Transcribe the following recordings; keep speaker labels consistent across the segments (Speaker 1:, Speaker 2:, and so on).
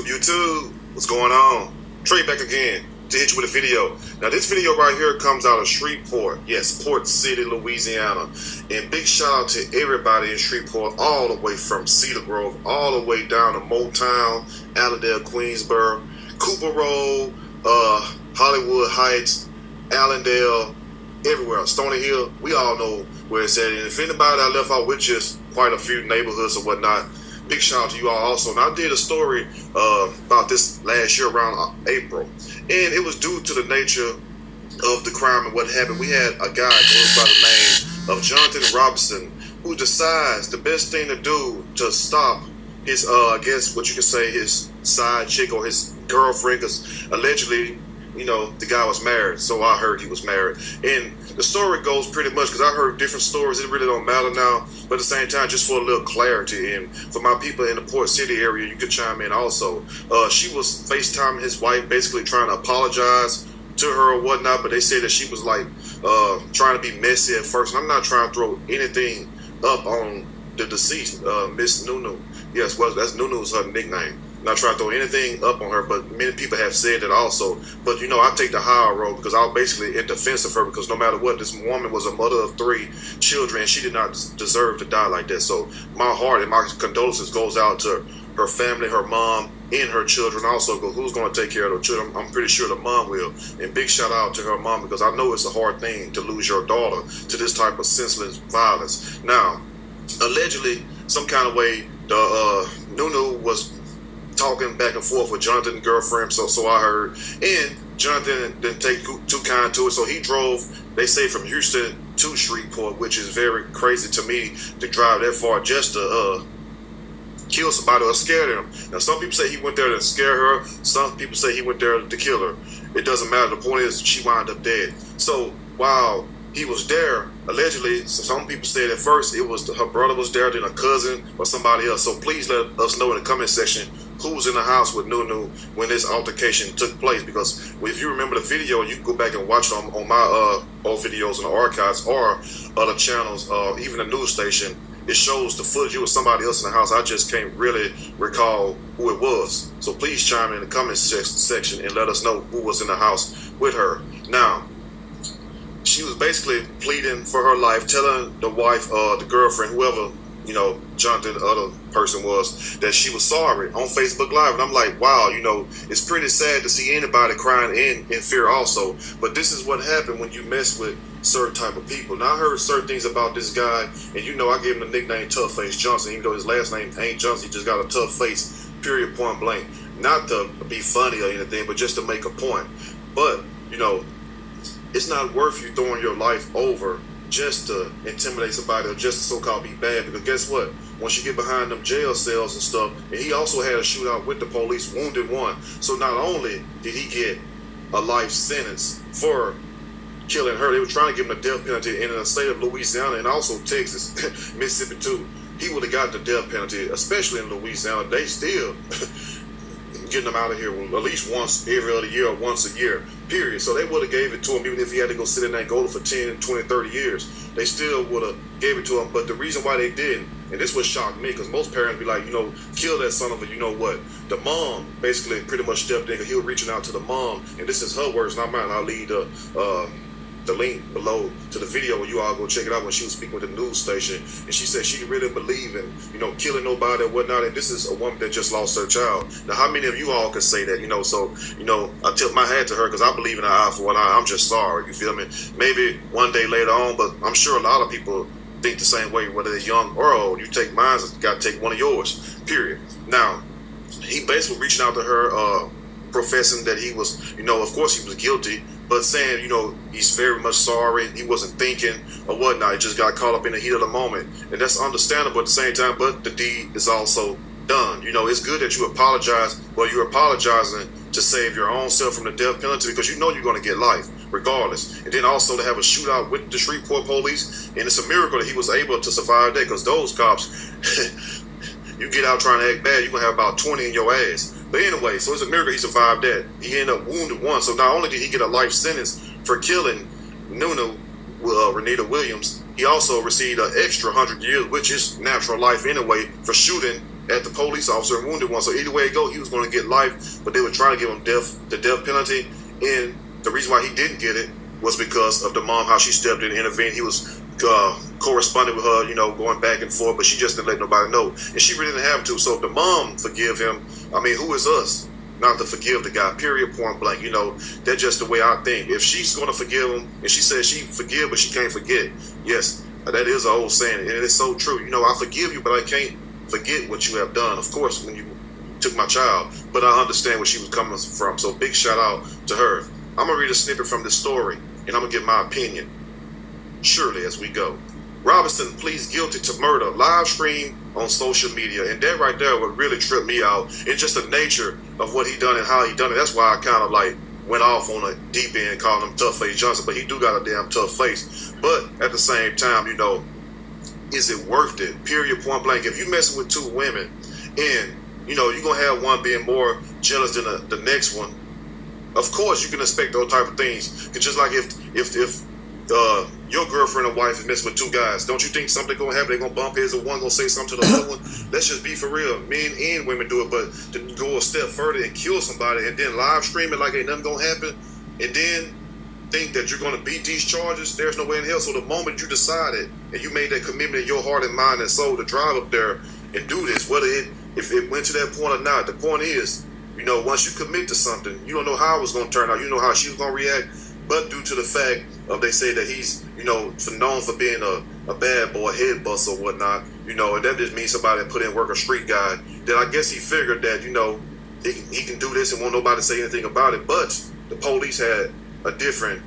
Speaker 1: YouTube, what's going on? Trey back again to hit you with a video. Now this video right here comes out of Shreveport, yes, Port City, Louisiana. And big shout out to everybody in Shreveport, all the way from Cedar Grove, all the way down to Motown, Allendale, Queensboro, Cooper Road, Hollywood Heights, Allendale, everywhere, Stony Hill. We all know where it's at. And if anybody I left out with just quite a few neighborhoods or whatnot, big shout out to you all also. And I did a story about this last year around April, and it was due to the nature of the crime and what happened. We had a guy goes by the name of Jonathan Robinson, who decides the best thing to do to stop his, I guess what you could say, his side chick or his girlfriend, because allegedly, you know, the guy was married. So I heard he was married. And the story goes pretty much, because I heard different stories. It really don't matter now. But at the same time, just for a little clarity. And for my people in the Port City area, you could chime in also. She was FaceTiming his wife, basically trying to apologize to her or whatnot. But they said that she was like trying to be messy at first. And I'm not trying to throw anything up on the deceased, Miss Nunu. Yes, well, that's Nunu's her nickname. Not trying to throw anything up on her, but many people have said that also. But, you know, I take the higher road because I was basically in defense of her, because no matter what, this woman was a mother of 3 children, and she did not deserve to die like that. So my heart and my condolences goes out to her family, her mom, and her children also. Because who's going to take care of the children? I'm pretty sure the mom will. And big shout out to her mom, because I know it's a hard thing to lose your daughter to this type of senseless violence. Now, allegedly, some kind of way, the Nunu was talking back and forth with Jonathan's girlfriend, so I heard. And Jonathan didn't take too kind to it, so he drove, they say, from Houston to Shreveport, which is very crazy to me to drive that far just to kill somebody or scare them. Now, some people say he went there to scare her. Some people say he went there to kill her. It doesn't matter. The point is, she wound up dead. So while he was there, allegedly, some people said at first it was her brother was there, then a cousin or somebody else. So please let us know in the comment section who was in the house with Nunu when this altercation took place. Because if you remember the video, you can go back and watch it on my old videos in the archives or other channels, even the news station. It shows the footage. It was somebody else in the house. I just can't really recall who it was. So please chime in the comment section and let us know who was in the house with her. Now, she was basically pleading for her life, telling the wife, the girlfriend, whoever, you know, Jonathan, the other person was, that she was sorry on Facebook Live. And I'm like, wow, you know, it's pretty sad to see anybody crying in fear also. But this is what happened when you mess with certain type of people. Now, I heard certain things about this guy, and you know, I gave him the nickname Tough Face Johnson, even though his last name ain't Johnson. He just got a tough face, period, point blank. Not to be funny or anything, but just to make a point. But, you know, it's not worth you throwing your life over just to intimidate somebody or just to so-called be bad. Because guess what? Once you get behind them jail cells and stuff, and he also had a shootout with the police, wounded one. So not only did he get a life sentence for killing her, they were trying to give him a death penalty. And in the state of Louisiana and also Texas, Mississippi too, he would have got the death penalty, especially in Louisiana. They still getting them out of here at least once every other year or once a year, period. So they would have gave it to him even if he had to go sit in Angola for 10, 20, 30 years. They still would have gave it to him. But the reason why they didn't, and this would shock me, because most parents be like, you know, kill that son of a, you know what. The mom basically pretty much stepped in, because he was reaching out to the mom, and this is her words, not mine. I'll leave the link below to the video where you all go check it out, when she was speaking with the news station. And she said she really didn't believe in, you know, killing nobody or whatnot. And this is a woman that just lost her child. Now, how many of you all could say that, you know? So, you know, I tip my hat to her, because I believe in an eye for an eye. I'm just sorry, you feel me? Maybe one day later on, but I'm sure a lot of people think the same way, whether they're young or old. You take mine, you got to take one of yours, period. Now, he basically reaching out to her, professing that he was, you know, of course he was guilty, but saying, you know, he's very much sorry, he wasn't thinking or whatnot, he just got caught up in the heat of the moment. And that's understandable at the same time, but the deed is also done. You know, it's good that you apologize. Well, you're apologizing to save your own self from the death penalty, because you know you're going to get life regardless. And then also to have a shootout with the Shreveport police, and it's a miracle that he was able to survive that, because those cops, you get out trying to act bad, you're going to have about 20 in your ass. But anyway, so it's a miracle he survived that. He ended up wounded one. So not only did he get a life sentence for killing Nunu, Renita Williams, he also received an extra 100 years, which is natural life anyway, for shooting at the police officer and wounded one. So either way it go, he was going to get life, but they were trying to give him the death penalty. And the reason why he didn't get it was because of the mom, how she stepped in and intervened. He was corresponding with her, going back and forth, but she just didn't let nobody know. And she really didn't have to. So if the mom forgive him, I mean, who is us not to forgive the guy, period, point blank. That's just the way I think. If she's going to forgive him, and she says she forgive, but she can't forget. Yes, that is an old saying, and it's so true. I forgive you, but I can't forget what you have done. Of course, when you took my child, but I understand where she was coming from. So big shout out to her. I'm going to read a snippet from this story, and I'm going to give my opinion, surely, as we go. Robinson pleads guilty to murder, live stream on social media. And that right there would really trip me out. It's just the nature of what he done and how he done it. That's why I kind of went off on a deep end calling him Tough Face Johnson. But he do got a damn tough face. But at the same time, is it worth it? Period, point blank. If you messing with two women and, you're going to have one being more jealous than the next one, of course you can expect those type of things. It's just like if your girlfriend or wife is messing with two guys, don't you think something gonna happen? They're gonna bump heads, or one gonna say something to the other one. Let's just be for real. Men and women do it, but to go a step further and kill somebody and then live stream it like ain't nothing gonna happen, and then think that you're gonna beat these charges, there's no way in hell. So the moment you decided and you made that commitment in your heart and mind and soul to drive up there and do this, if it went to that point or not, the point is, once you commit to something, you don't know how it was gonna turn out. You know how she was gonna react. But due to the fact of they say that he's, known for being a bad boy, head bust or whatnot, and that just means somebody that put in work, a street guy, then I guess he figured that, he can do this and won't nobody say anything about it. But the police had a different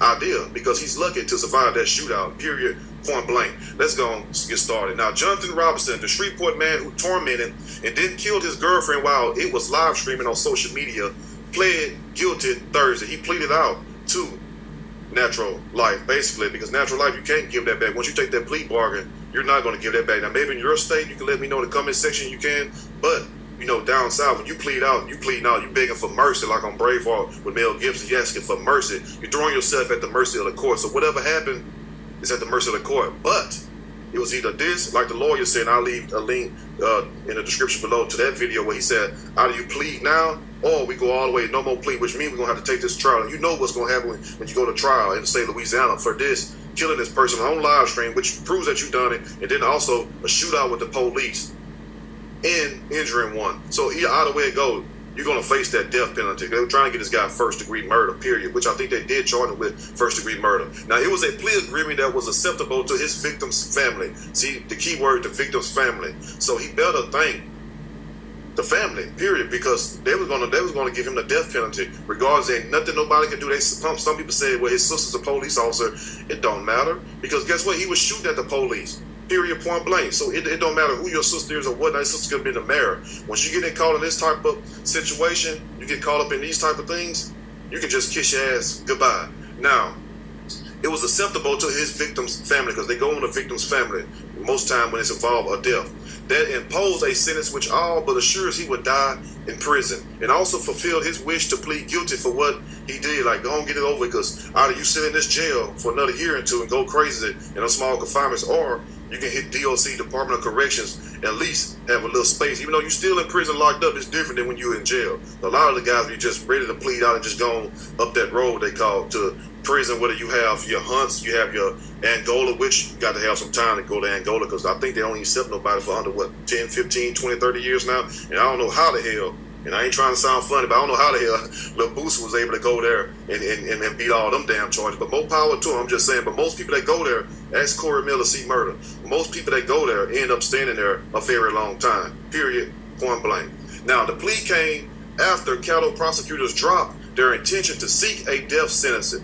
Speaker 1: idea because he's lucky to survive that shootout, period, point blank. Let's go and get started. Now, Jonathan Robinson, the Shreveport man who tormented and then killed his girlfriend while it was live streaming on social media, pled guilty Thursday. He pleaded out to natural life, basically, because natural life, you can't give that back. Once you take that plea bargain, you're not going to give that back. Now, maybe in your state, you can let me know in the comment section, you can, but, down south, when you plead out, you're begging for mercy, like on Braveheart with Mel Gibson, you're asking for mercy. You're throwing yourself at the mercy of the court. So whatever happened is at the mercy of the court. But it was either this, like the lawyer said, and I'll leave a link in the description below to that video where he said, either you plead now or we go all the way, no more plea, which means we're going to have to take this trial. And you know what's going to happen when you go to trial in the state of Louisiana for this, killing this person on live stream, which proves that you done it, and then also a shootout with the police and injuring one. So either way it goes, you're going to face that death penalty. They were trying to get this guy first-degree murder, period, which I think they did charge him with first-degree murder. Now, it was a plea agreement that was acceptable to his victim's family. See, the key word, the victim's family. So he better thank the family, period, because they was going to give him the death penalty. Regardless, ain't nothing nobody can do. Some people say, well, his sister's a police officer. It don't matter, because guess what? He was shooting at the police. Period, point blank. So it don't matter who your sister is or what. Your sister's gonna be the mayor. Once you get caught in this type of situation, you get caught up in these type of things, you can just kiss your ass goodbye. Now, it was acceptable to his victim's family because they go on the victim's family most time when it's involved a death. That imposed a sentence which all but assures he would die in prison, and also fulfilled his wish to plead guilty for what he did. Like, go and get it over, because either you sit in this jail for another year or two and go crazy in a small confinement, or you can hit DOC, Department of Corrections, at least have a little space. Even though you're still in prison locked up, it's different than when you're in jail. A lot of the guys be just ready to plead out and just go up that road they call to prison, whether you have your hunts, you have your Angola, which you got to have some time to go to Angola, because I think they don't accept nobody for under, 10, 15, 20, 30 years now. And I don't know how the hell, and I ain't trying to sound funny, but I don't know how the hell Lil Boosie was able to go there and beat all them damn charges. But more power to him, I'm just saying. But most people that go there, ask Corey Miller, see murder. Most people that go there end up staying there a very long time. Period, point blank. Now, the plea came after Caddo prosecutors dropped their intention to seek a death sentence.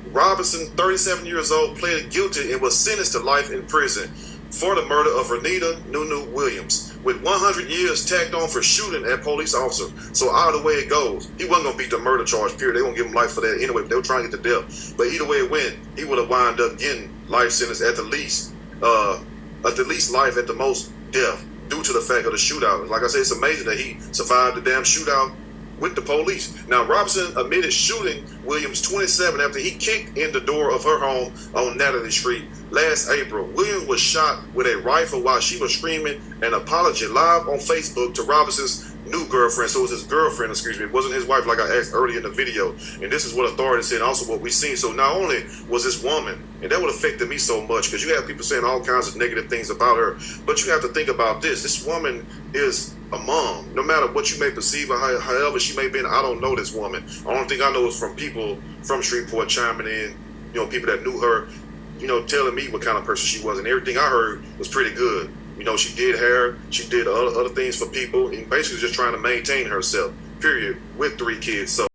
Speaker 1: Robinson, 37 years old, pleaded guilty and was sentenced to life in prison for the murder of Renita Nunu Williams, with 100 years tacked on for shooting at police officers. So either way it goes, he wasn't going to beat the murder charge, period. They won't give him life for that anyway, but they were trying to get to death. But either way it went, he would have wound up getting life sentence at the least life, at the most death, due to the fact of the shootout. Like I said, it's amazing that he survived the damn shootout with the police. Now, Robinson admitted shooting Williams, 27, after he kicked in the door of her home on Natalie Street last April. Williams was shot with a rifle while she was screaming an apology live on Facebook to Robinson's new girlfriend. So it was his girlfriend, excuse me. It wasn't his wife like I asked earlier in the video. And this is what authorities said, also what we've seen. So not only was this woman, and that would have affected me so much because you have people saying all kinds of negative things about her, but you have to think about this. This woman is a mom. No matter what you may perceive or however she may be, I don't know this woman. The only thing I know is from people from Shreveport chiming in, people that knew her, telling me what kind of person she was. And everything I heard was pretty good. She did hair, she did other things for people, and basically just trying to maintain herself, period, with 3 kids. So